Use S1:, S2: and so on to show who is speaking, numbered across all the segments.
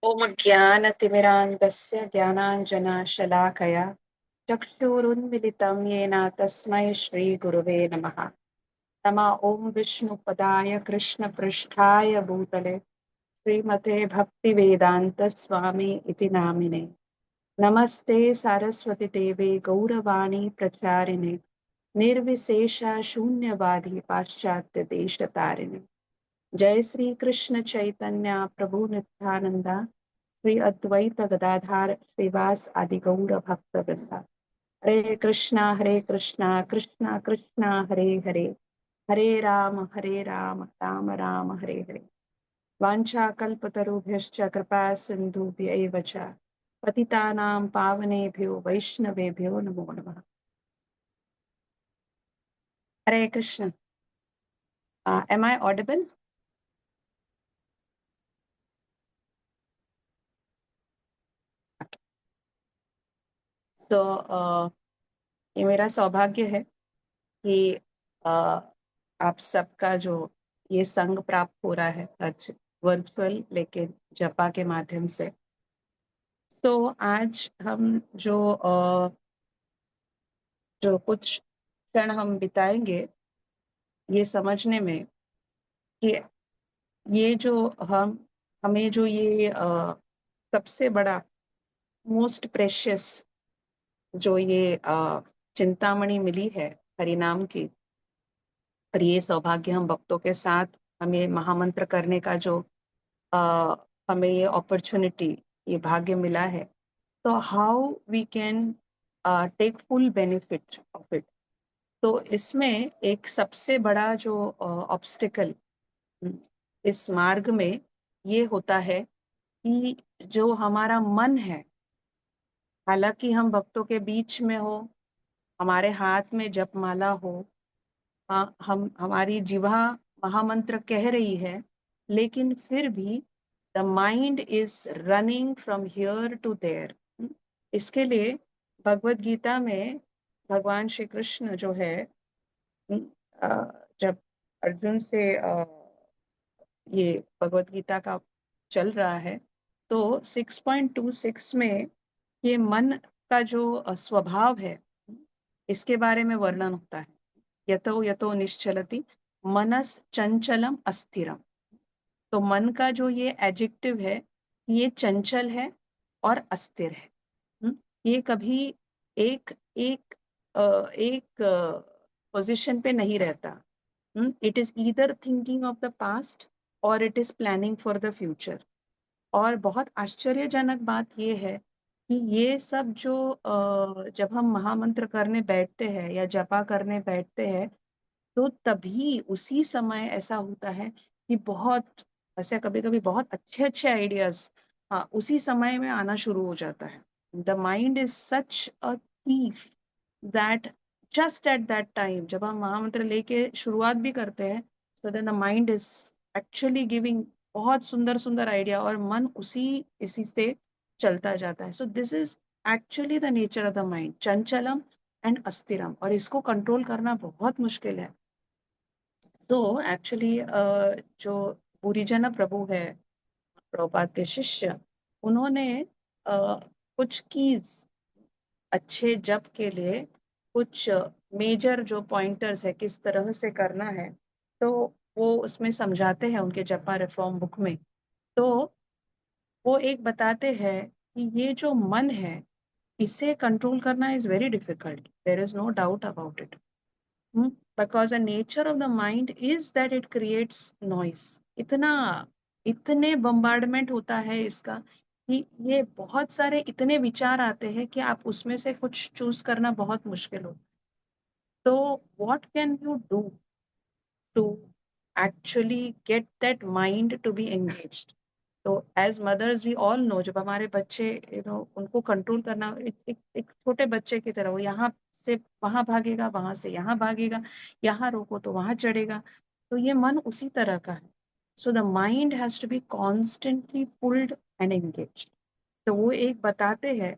S1: ॐ ज्ञानतिमिरान्धस्य ज्ञानाञ्जनशलाकया चक्षुरुन्मिलितं येन तस्मै श्रीगुरुवे नमः। नमः ॐ विष्णुपदाय कृष्णपृष्ठाय भूतले श्रीमते भक्तिवेदान्तस्वामी इति नामिने। नमस्ते सारस्वती देवे गौरवाणी प्रचारिणे निर्विशेष शून्यवादी पाश्चात्य देशतारिणे। जय श्री कृष्ण चैतन्य प्रभु नित्यानंदा श्री अद्वैत गदाधार श्रीवास आदि गौर भक्त वृंदा। हरे कृष्णा कृष्णा कृष्णा हरे हरे, हरे राम राम राम हरे हरे। वाञ्छा कल्पतरुभ्यश्च कृपा सिन्धुभ्यैव च पतितानां पावनेभ्यो वैष्णवेभ्यो नमो नमः। हरे कृष्ण। Am I audible? तो ये मेरा सौभाग्य है कि आप सबका जो ये संग प्राप्त हो रहा है आज वर्चुअल लेकिन जपा के माध्यम से। तो आज हम जो कुछ क्षण हम बिताएंगे ये समझने में कि ये जो हमें जो ये सबसे बड़ा मोस्ट प्रेशियस जो ये चिंतामणि मिली है हरिनाम की, और ये सौभाग्य हम भक्तों के साथ हमें महामंत्र करने का जो अ, हमें ये अपॉर्चुनिटी, ये भाग्य मिला है, तो how we can take full benefit of it. तो इसमें एक सबसे बड़ा जो ऑब्स्टिकल इस मार्ग में ये होता है कि जो हमारा मन है, हालांकि हम भक्तों के बीच में हो, हमारे हाथ में जपमाला हो, हम हमारी जिह्वा महामंत्र कह रही है, लेकिन फिर भी the mind is running from here to there. इसके लिए भगवत गीता में भगवान श्री कृष्ण जो है, जब अर्जुन से ये भगवत गीता का चल रहा है, तो 6.26 में ये मन का जो स्वभाव है इसके बारे में वर्णन होता है। यतो यतो निश्चलति मनस चंचलम अस्थिरम। तो मन का जो ये एडजेक्टिव है, ये चंचल है और अस्थिर है। ये कभी एक एक एक पोजीशन पे नहीं रहता। It is either thinking of the past और it is planning for the future. और बहुत आश्चर्यजनक बात ये है कि ये सब जो जब हम महामंत्र करने बैठते हैं या जपा करने बैठते हैं, तो तभी उसी समय ऐसा होता है कि बहुत ऐसे कभी कभी बहुत अच्छे अच्छे आइडियाज, हाँ, उसी समय में आना शुरू हो जाता है। The mind is such a thief that just at that time जब हम महामंत्र लेके शुरुआत भी करते हैं, so then the mind is actually giving बहुत सुंदर सुंदर आइडिया, और मन इसी से चलता जाता है। So this is actually the nature of the mind, चंचलम एंड अस्थिरम, और इसको कंट्रोल करना बहुत मुश्किल है। तो एक्चुअली जो पूरीजन प्रभु है, प्रभुपाद के शिष्य, उन्होंने कुछ कीज अच्छे जप के लिए, कुछ मेजर जो पॉइंटर्स है किस तरह से करना है, तो वो उसमें समझाते हैं उनके जपा रिफॉर्म बुक में। तो वो एक बताते हैं कि ये जो मन है, इसे कंट्रोल करना is very difficult, there is no doubt about it. because the nature of the mind is that it creates noise। इतना इतने बम्बार्डमेंट होता है इसका कि ये बहुत सारे इतने विचार आते हैं कि आप उसमें से कुछ चूज करना बहुत मुश्किल हो। तो what can you do to actually get that mind to be engaged? तो as mothers we all know, जब हमारे बच्चे उनको कंट्रोल करना एक छोटे बच्चे की तरह, वो यहाँ से वहां भागेगा, वहां से यहाँ भागेगा, यहाँ रोको तो वहां चढ़ेगा। तो ये मन उसी तरह का है। So the mind has to be constantly pulled and engaged. तो वो एक बताते हैं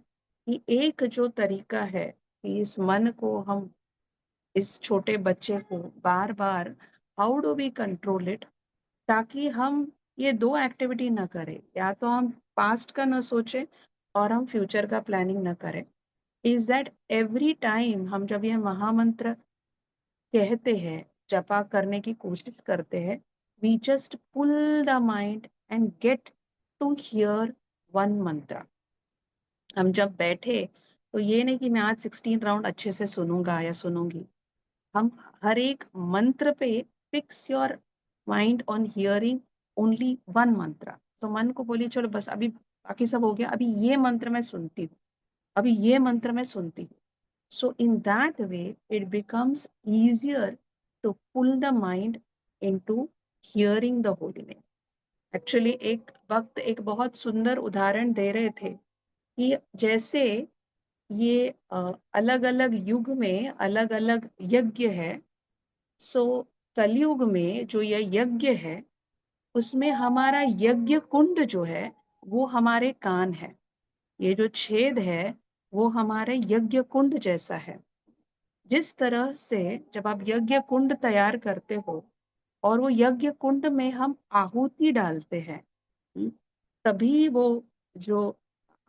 S1: कि एक जो तरीका है कि इस मन को हम, इस छोटे बच्चे को बार बार, how do we control it, ताकि हम ये दो एक्टिविटी ना करें। या तो हम पास्ट का न सोचे और हम फ्यूचर का प्लानिंग न करें, इज दैट एवरी टाइम हम जब ये महामंत्र कहते हैं, जपा करने की कोशिश करते हैं, we just pull the mind and get to hear one मंत्र। हम जब बैठे तो ये नहीं कि मैं आज 16 राउंड अच्छे से सुनूंगा या सुनूंगी, हम हर एक मंत्र पे fix your mind on hearing only one मंत्र। तो मन को बोलिए चलो बस अभी बाकी सब हो गया, अभी ये मंत्र मैं सुनती हूँ, अभी ये मंत्र मैं सुनती हूँ। So in that way it becomes easier to pull the mind into hearing the holy name. Actually एक वक्त एक बहुत सुंदर उदाहरण दे रहे थे कि जैसे ये अलग अलग युग में अलग अलग यज्ञ है। सो कलयुग में जो यह यज्ञ है उसमें हमारा यज्ञ कुंड जो है वो हमारे कान है। ये जो छेद है वो हमारे यज्ञ कुंड जैसा है। जिस तरह से जब आप यज्ञ कुंड तैयार करते हो और वो यज्ञ कुंड में हम आहुति डालते हैं, हम्म, तभी वो जो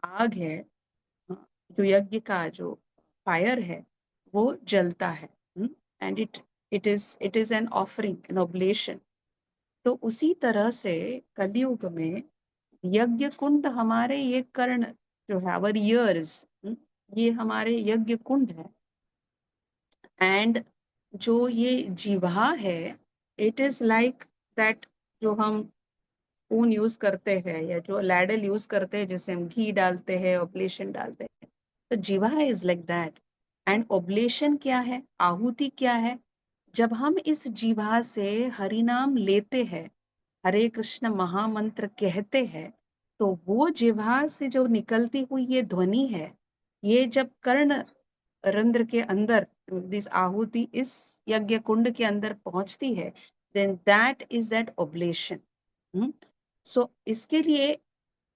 S1: आग है, जो यज्ञ का जो फायर है वो जलता है। And it is an offering, N oblation. तो उसी तरह से कलयुग में यज्ञ कुंड हमारे ये कर्ण जो है, आवर ईयर्स, ये हमारे यज्ञ कुंड है। एंड जो ये जिह्वा है, इट इज लाइक दैट, जो हम स्पून यूज करते हैं या जो लैडल यूज करते हैं जिससे हम घी डालते हैं, ऑब्लेशन डालते हैं, तो जिह्वा is like that. And oblation क्या है, आहुति क्या है? जब हम इस जिह्वा से हरि नाम लेते हैं, हरे कृष्ण महामंत्र कहते हैं, तो वो जिह्वा से जो निकलती हुई ये ध्वनि है, ये जब कर्ण रंध्र के अंदर दिस आहुति इस यज्ञ कुंड के अंदर पहुंचती है, then that is that oblation. So इसके लिए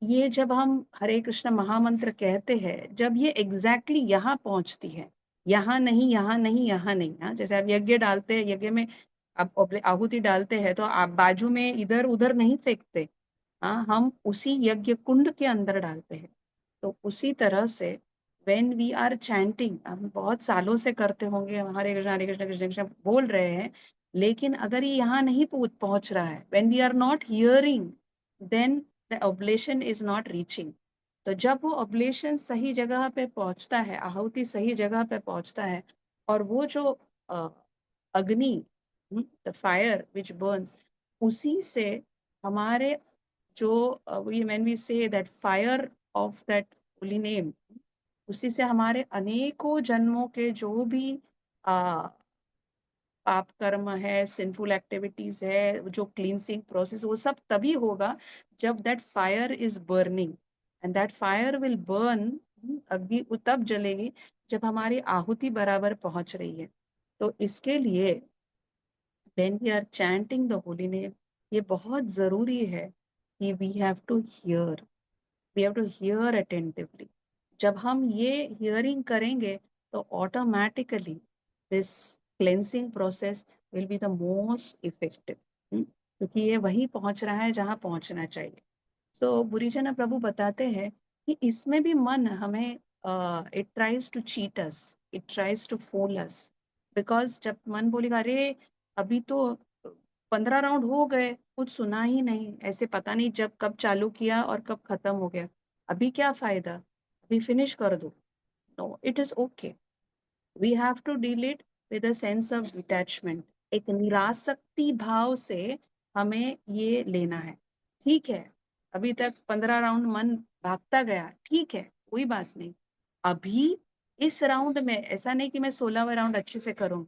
S1: ये जब हम हरे कृष्ण महामंत्र कहते हैं, जब ये एग्जैक्टली यहाँ पहुंचती है, यहाँ नहीं, यहाँ नहीं, यहाँ नहीं। हाँ, जैसे आप यज्ञ डालते हैं, यज्ञ में आप आहुति डालते हैं तो आप बाजू में इधर उधर नहीं फेंकते। हाँ, हम उसी यज्ञ कुंड के अंदर डालते हैं। तो उसी तरह से व्हेन वी आर चैंटिंग, हम बहुत सालों से करते होंगे, हम हरे कृष्ण कृष्ण कृष्ण बोल रहे हैं, लेकिन अगर ये यहाँ नहीं पहुंच रहा है, when we are not hearing, then the oblation is not reaching. तो जब वो ऑब्लेशन सही जगह पे पहुंचता है, आहुति सही जगह पे पहुंचता है, और वो जो अग्नि, द फायर विच बर्न्स, उसी से हमारे जो we when we say that fire of that holy name, उसी से हमारे अनेकों जन्मों के जो भी पाप कर्म है, सिंफुल एक्टिविटीज है, जो क्लींसिंग प्रोसेस, वो सब तभी होगा जब that fire is burning. And that fire will burn, अग्नि तब जलेगी जब हमारी आहुति बराबर पहुंच रही है। तो इसके लिए when we are chanting the holy name, ये बहुत जरूरी है कि we have to hear attentively। जब हम ये hearing करेंगे तो automatically this cleansing process will be the most effective। क्योंकि ये वही पहुंच रहा है जहां पहुंचना चाहिए। तो बुरीजन प्रभु बताते हैं कि इसमें भी मन हमें it tries to cheat us, it tries to fool us. Because जब मन बोलेगा अरे अभी तो 15 राउंड हो गए, कुछ सुना ही नहीं, ऐसे पता नहीं जब कब चालू किया और कब खत्म हो गया, अभी क्या फायदा, अभी फिनिश कर दो। No, it is okay. We have to deal it with a sense of detachment. एक निरासक्ति भाव से हमें ये लेना है। ठीक है, अभी तक 15 राउंड मन भागता गया, ठीक है, कोई बात नहीं। अभी इस राउंड में ऐसा नहीं कि मैं 16वां राउंड अच्छे से करूं,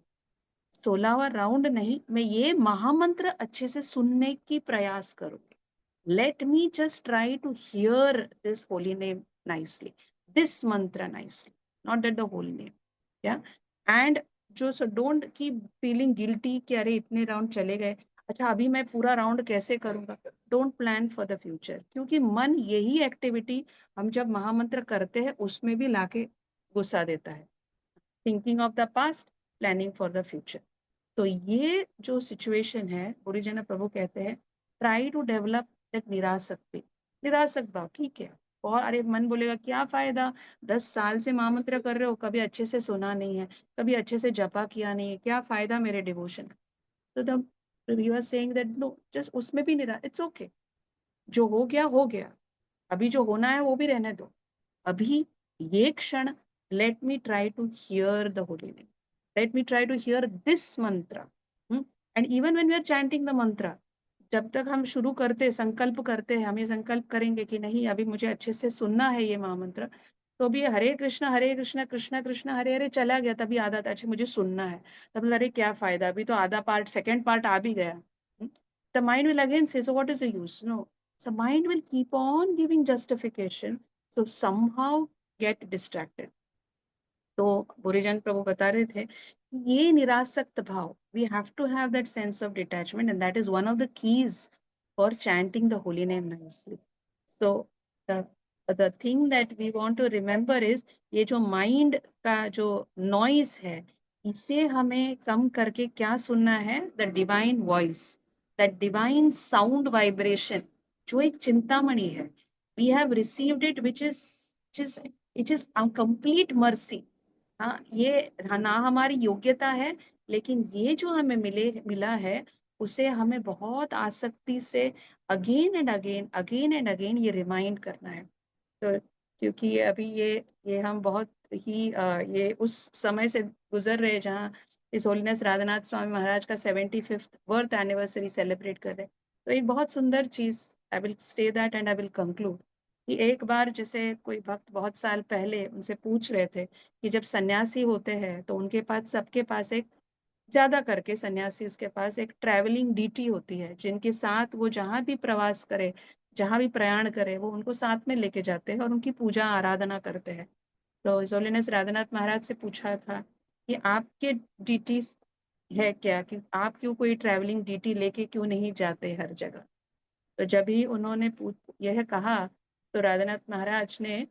S1: 16वां राउंड नहीं, मैं ये महामंत्र अच्छे से सुनने की प्रयास करूंगी। Let me just try to hear this holy name nicely, this मंत्र nicely, not that the whole name. या एंड जो so don't keep feeling guilty कि अरे इतने राउंड चले गए, अच्छा अभी मैं पूरा राउंड कैसे करूंगा। Don't plan for the future, क्योंकि मन यही एक्टिविटी हम जब महामंत्र करते हैं उसमें भी लाके गुस्सा देता है। Thinking of the past, planning for the future. तो ये जो सिचुएशन है, ओरिजिनल प्रभु कहते हैं ट्राई टू डेवलप दैट निरासक्ति। निरासक भाव, ठीक है। और अरे मन बोलेगा क्या फायदा, 10 साल से महामंत्र कर रहे हो, कभी अच्छे से सुना नहीं है, कभी अच्छे से जपा किया नहीं है, क्या फायदा मेरे डिवोशन का। तो the he was saying that no, just उसमें भी निरा, इट्स ओके, जो हो गया हो गया, अभी जो होना है वो भी रहने दो। अभी ये क्षण, let me try to hear the holy name, let me try to hear this मंत्र। And even when we are chanting the मंत्र, जब तक हम शुरू करते, संकल्प करते हैं, हम ये संकल्प करेंगे कि नहीं अभी मुझे अच्छे से सुनना है ये महामंत्र, तो भी हरे कृष्णा कृष्णा कृष्णा हरे हरे चला गया, तभी आधा था, अच्छा मुझे सुनना है, तब अरे क्या फायदा, अभी तो आधा पार्ट, सेकेंड पार्ट आ भी गया। The mind will again say, so what is the use, no, so mind will keep on giving justification, so somehow get distracted. तो बुरीजन प्रभु बता रहे थे कि ये निरासक्त भाव, we have to have that sense of detachment, and that is one of the keys for chanting the holy name nicely. So the the thing that we want to remember is ये जो mind का जो noise है, इसे हमें कम करके क्या सुनना है, the divine voice, that divine sound vibration, जो एक चिंतामणि है, we have received it, which is a complete mercy. हाँ, ये ना हमारी योग्यता है, लेकिन ये जो हमें मिला है, उसे हमें बहुत आसक्ति से अगेन एंड अगेन ये रिमाइंड करना है। तो क्योंकि अभी ये हम बहुत ही ये उस समय से गुजर रहे हैं जहाँ इस होलीनेस राधानाथ स्वामी महाराज का 75th बर्थ एनिवर्सरी सेलिब्रेट कर रहे हैं। तो एक बहुत सुंदर चीज, I will stay that and I will conclude, कि एक बार जैसे कोई भक्त बहुत साल पहले उनसे पूछ रहे थे कि जब सन्यासी होते हैं तो उनके पास, सबके पास एक, ज्यादा करके सन्यासी के पास एक ट्रैवलिंग डीटी होती है, जिनके साथ वो जहां भी प्रवास करे, जहां भी प्रयाण करे, वो उनको साथ में लेके जाते हैं और उनकी पूजा आराधना करते हैं। तो हिज होलीनेस राधानाथ महाराज से पूछा था कि आपके डीटी है क्या, कि आप क्यों कोई ट्रैवलिंग डीटी लेके क्यों नहीं जाते हर जगह। तो जब ही उन्होंने यह कहा, तो राधानाथ महाराज ने,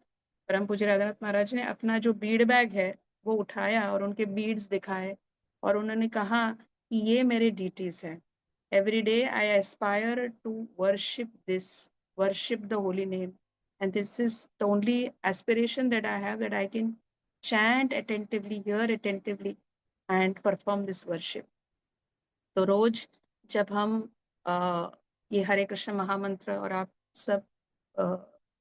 S1: परम पूज्य राधानाथ महाराज ने अपना जो बीड बैग है वो उठाया और उनके बीड्स दिखाए, और उन्होंने कहा कि ये मेरे डीटीज हैं, every day I aspire to worship the holy name, and this is the only aspiration that I have, that I can chant attentively, hear attentively, and perform this worship. तो रोज जब हम ये हरे कृष्ण महामंत्र, और आप सब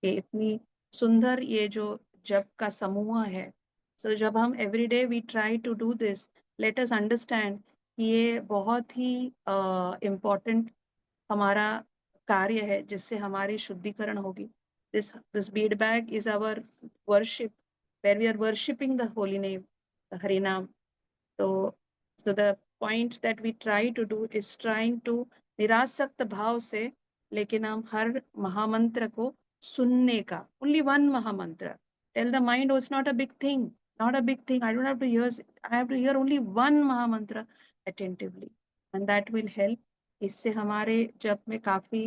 S1: ये इतनी सुंदर ये जो जप का समूह है, सो जब हम everyday we try to do this, let us understand कि ये बहुत ही इम्पोर्टेंट हमारा कार्य है, जिससे हमारी शुद्धिकरण होगी। This bead bag is our worship, where we are worshipping the holy name, the Hari naam. तो so the point that we try to do is trying to निरासक्त भाव से, लेकिन हम हर महामंत्र को सुनने का, only one महामंत्र, tell the mind, oh it's not a big thing, not a big thing, I don't have to hear, I have to hear only one महामंत्र attentively, and that will help। इससे हमारे जप में काफी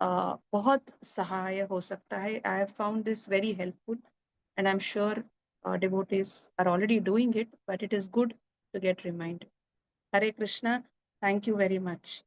S1: बहुत सहाय हो सकता है। I have found this very helpful, and I'm sure devotees are already doing it, but it is good to get reminded. Hare Krishna. Thank you very much.